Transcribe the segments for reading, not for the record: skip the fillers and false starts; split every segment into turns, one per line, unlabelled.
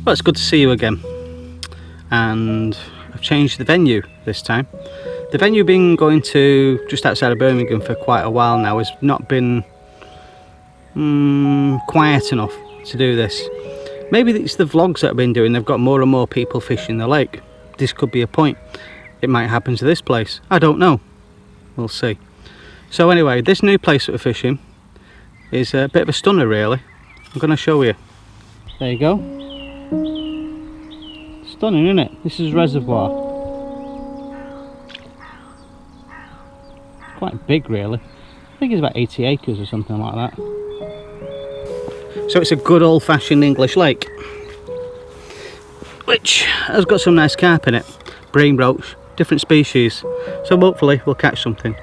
Well, it's good to see you again, and I've changed the venue this time. The venue been going to just outside of Birmingham for quite a while now has not been quiet enough to do this. Maybe it's the vlogs that I've been doing, they've got more and more people fishing the lake. This could be a point. It might happen to this place, I don't know, we'll see. So anyway, this new place that we're fishing is a bit of a stunner really. I'm going to show you. There you go. Stunning, isn't it? This is reservoir. Quite big really. I think it's about 80 acres or something like that. So it's a good old-fashioned English lake, which has got some nice carp in it. Bream, roach, different species. So hopefully we'll catch something.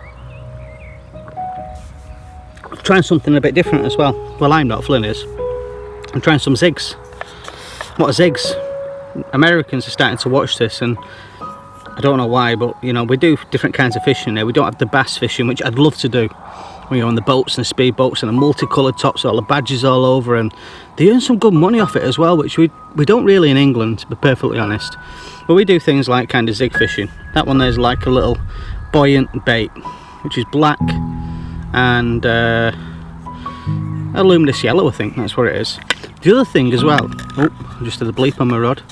I'm trying something a bit different as well. Well, I'm not, Flynn is. I'm trying some zigs. What are zigs? Americans are starting to watch this, and I don't know why, but you know, we do different kinds of fishing there. We don't have the bass fishing, which I'd love to do. We go on the boats and the speed boats and the multicoloured tops, all the badges all over, and they earn some good money off it as well, which we don't really in England, to be perfectly honest. But we do things like kind of zig fishing. That one there's like a little buoyant bait, which is black and a luminous yellow, I think that's what it is. The other thing as well, oh, just had a bleep on my rod.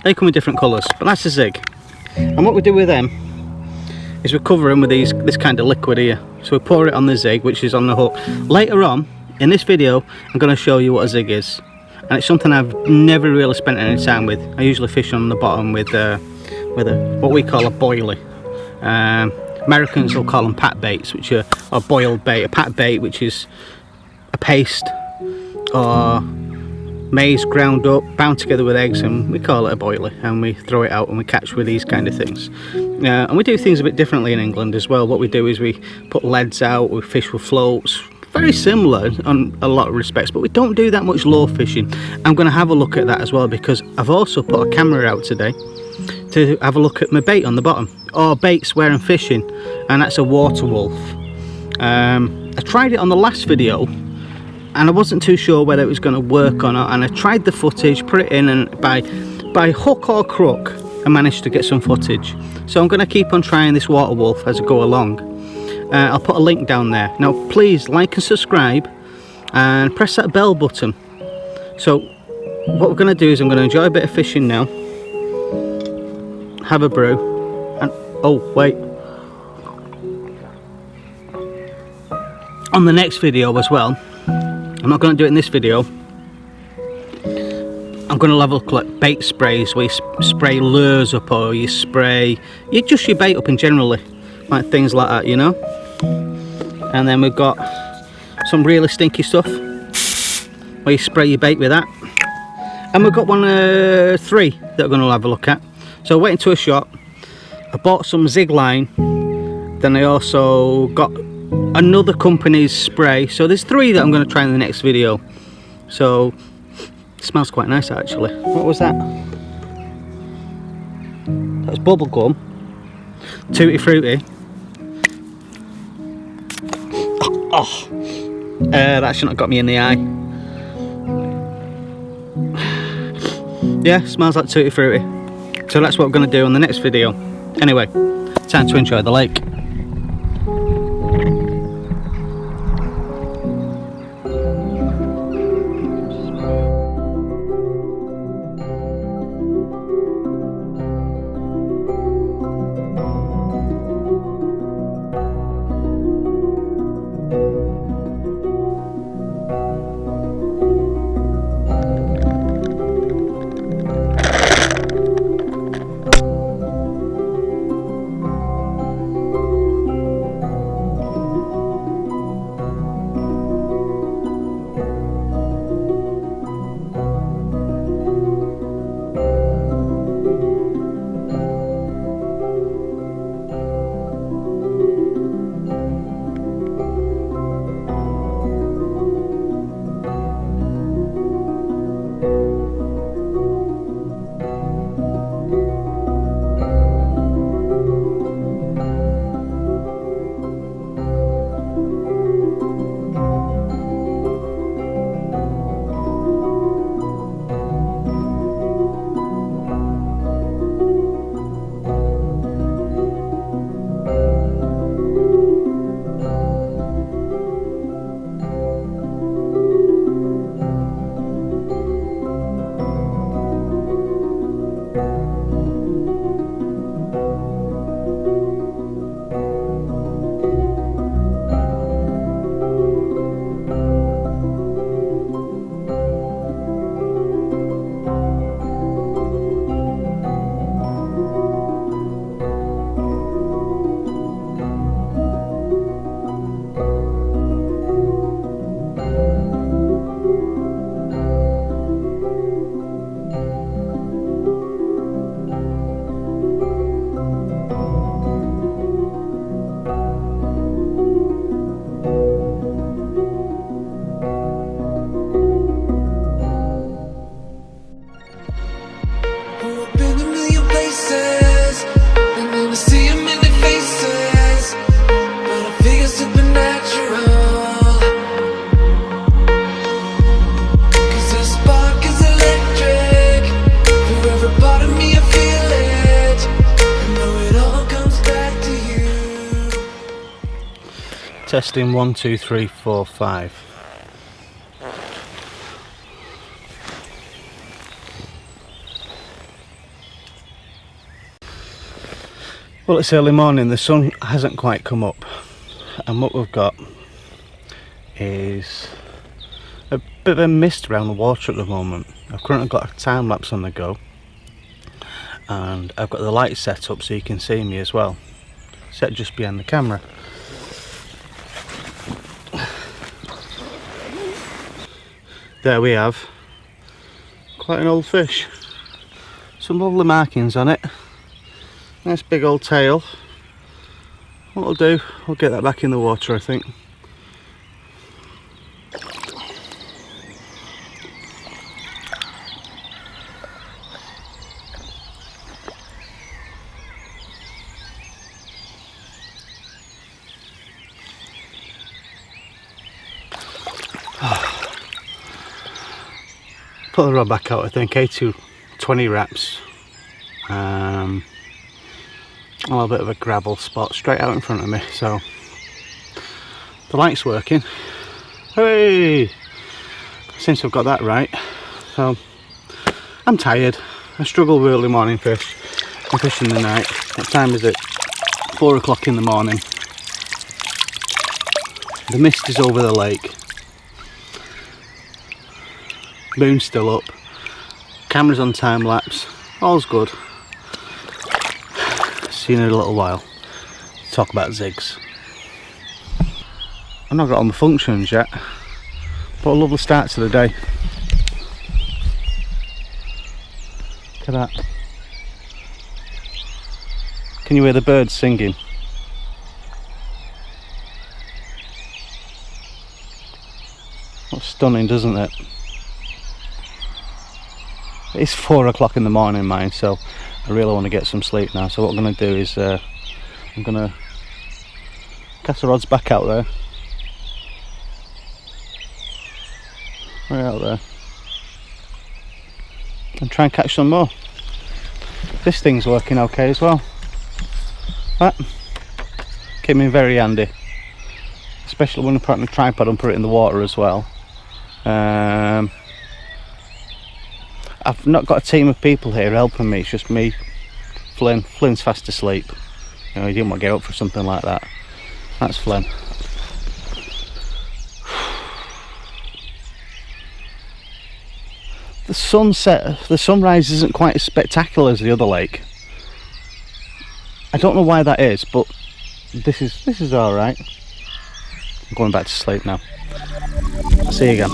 They come in different colours, but that's a zig. And what we do with them is we cover them with this kind of liquid here. So we pour it on the zig, which is on the hook. Later on in this video, I'm going to show you what a zig is, and it's something I've never really spent any time with. I usually fish on the bottom with what we call a boilie. Americans will call them pat baits, which are boiled bait. A pat bait, which is a paste or maize ground up, bound together with eggs, and we call it a boilie, and we throw it out and we catch with these kind of things. And we do things a bit differently in England as well. What we do is we put leads out, we fish with floats, very similar on a lot of respects, but we don't do that much lure fishing. I'm going to have a look at that as well, because I've also put a camera out today to have a look at my bait on the bottom, or baits where I'm fishing, and that's a water wolf. I tried it on the last video and I wasn't too sure whether it was going to work or not, and I tried the footage, put it in, and by hook or crook I managed to get some footage. So I'm going to keep on trying this water wolf as I go along. I'll put a link down there. Now please like and subscribe and press that bell button. So what we're going to do is I'm going to enjoy a bit of fishing now, have a brew, and oh wait, on the next video as well, I'm not going to do it in this video, I'm going to level collect bait sprays where you spray lures up, or you spray just your bait up in generally, like things like that, you know. And then we've got some really stinky stuff where you spray your bait with that, and we've got one 3 that we're going to have a look at. So I went into a shop, I bought some zig line, then I also got another company's spray. So there's 3 that I'm going to try in the next video. So it smells quite nice actually. What was that? That's bubble gum. Tutti fruity. That shouldn't have got me in the eye. Yeah, smells like tutti fruity. So that's what we're going to do on the next video. Anyway, time to enjoy the lake. Testing 1, 2, 3, 4, 5. Well, it's early morning, the sun hasn't quite come up, and what we've got is a bit of a mist around the water at the moment. I've currently got a time lapse on the go, and I've got the light set up so you can see me as well, set just behind the camera. There we have quite an old fish, some lovely markings on it. Nice big old tail. What I'll do, I'll get that back in the water, I think. Put the rod back out, I think, 8 to 20 wraps. A little bit of a gravel spot straight out in front of me, so the light's working. Hooray! Since I've got that right. So I'm tired. I struggle with early morning fish. I'm fishing the night. What time is it? 4 o'clock in the morning. The mist is over the lake. Moon's still up. Camera's on time lapse. All's good. See you in a little while. Talk about zigs. I've not got all my functions yet, but a lovely start to the day. Look at that. Can you hear the birds singing? That's stunning, doesn't it? It's 4 o'clock in the morning, mind, so I really want to get some sleep now. So what I'm going to do is I'm going to cast the rods back out there, right out there, and try and catch some more. This thing's working okay as well. That came in very handy, especially when I put it on a tripod and put it in the water as well. I've not got a team of people here helping me, it's just me. Flynn. Flynn's fast asleep. You know, he didn't want to get up for something like that. That's Flynn. The sunrise isn't quite as spectacular as the other lake. I don't know why that is, but this is all right. I'm going back to sleep now. I'll see you again.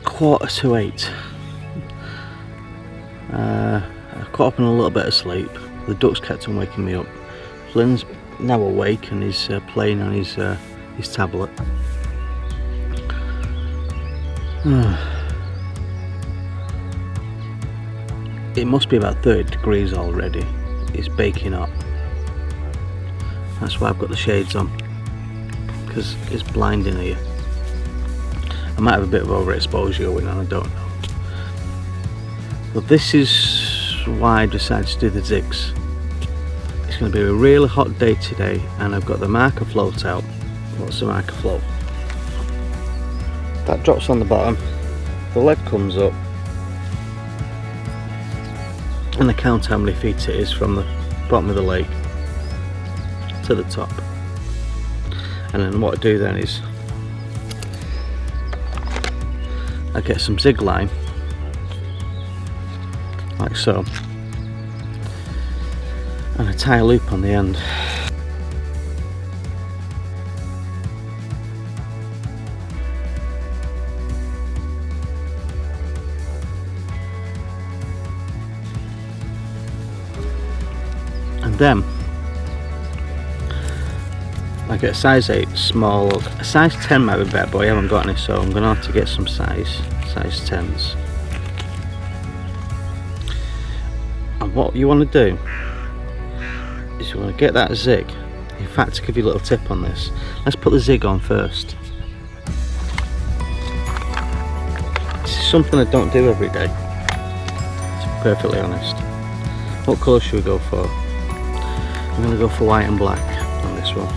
Quarter to 8. I caught up in a little bit of sleep. The ducks kept on waking me up. Flynn's now awake and he's playing on his tablet. It must be about 30 degrees already. It's baking up. That's why I've got the shades on, because it's blinding here. I might have a bit of overexposure going on, I don't know. But this is why I decided to do the zigs. It's going to be a really hot day today, and I've got the marker float out. What's the marker float? That drops on the bottom, the lead comes up, and I count how many feet it is from the bottom of the lake to the top. And then what I do then is I get some zig line, like so, and I tie a loop on the end. And then I get a size 8 small hook. A size 10 might be better, but I haven't got any, so I'm going to have to get some size 10s. And what you want to do is you want to get that zig. In fact, to give you a little tip on this, let's put the zig on first. This is something I don't do every day, to be perfectly honest. What colour should we go for? I'm going to go for white and black on this one.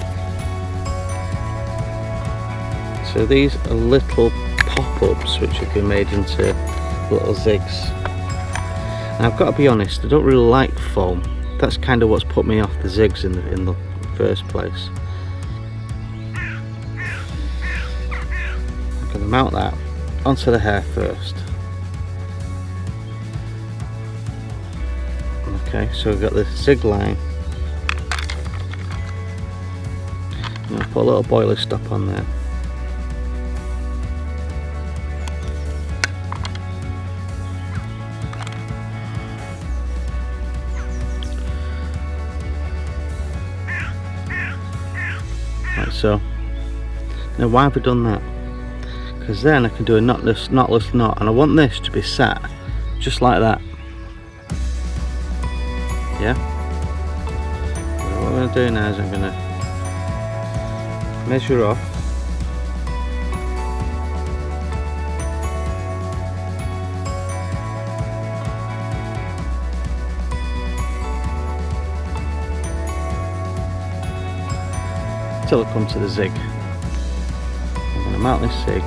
So these are little pop-ups which have been made into little zigs. And I've got to be honest, I don't really like foam. That's kind of what's put me off the zigs in the first place. I'm going to mount that onto the hair first. Okay, so we've got the zig line. I'm going to put a little boiler stop on there. Like so. Now why have I done that? Because then I can do a knotless knot, and I want this to be sat just like that. Yeah? So what I'm going to do now is I'm going to measure off till I come to the zig. I'm going to mount this zig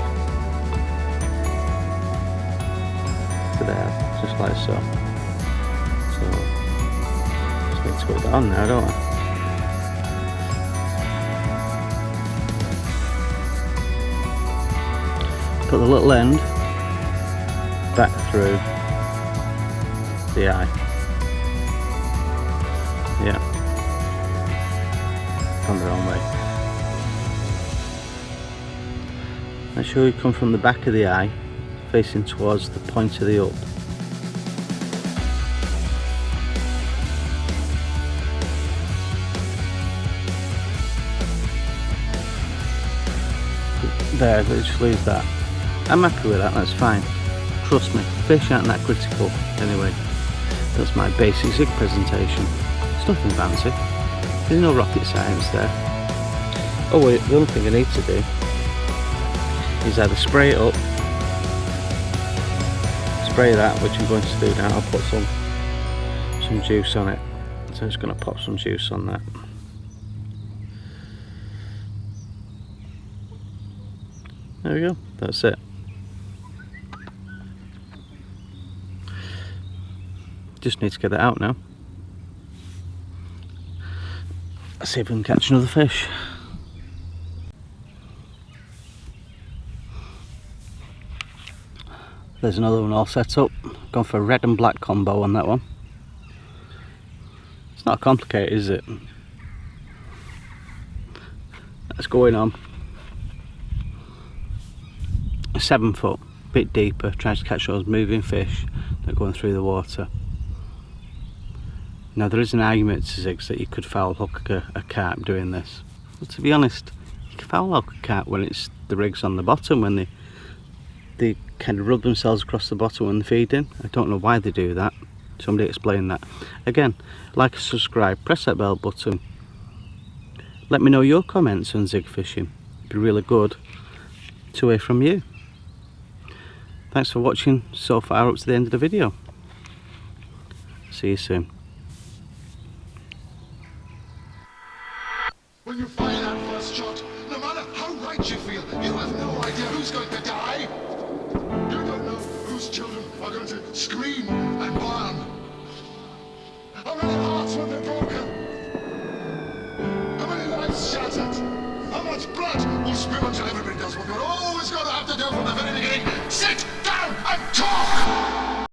to there, just like so. So just need to put that on now, don't I? Put the little end back through the eye. Yeah. Gone the wrong way. Make sure you come from the back of the eye, facing towards the point of the up. There, just leave that. I'm happy with that, that's fine. Trust me, fish aren't that critical anyway. That's my basic zig presentation. It's nothing fancy. There's no rocket science there. Oh wait, the only thing I need to do is either spray it up, spray that, which I'm going to do now. I'll put some juice on it. So I'm just going to pop some juice on that. There we go, that's it. Just need to get it out now. Let's see if we can catch another fish. There's another one all set up. Gone for a red and black combo on that one. It's not complicated, is it? That's going on. 7 foot, bit deeper, trying to catch those moving fish that are going through the water. Now there is an argument to zigs that you could foul hook a carp doing this, but to be honest, you can foul hook a carp when it's the rig's on the bottom, when they kind of rub themselves across the bottom when they're feeding. I don't know why they do that. Somebody explain that. Again, like and subscribe, press that bell button. Let me know your comments on zig fishing. It'd be really good to hear from you. Thanks for watching so far up to the end of the video. See you soon.
When you fire that first shot, no matter how right you feel, you have no idea who's going to die. You don't know whose children are going to scream and burn. How many hearts will be broken? How many lives shattered? How much blood will spill until everybody does what you're always going to have to do from the very beginning? Sit down and talk!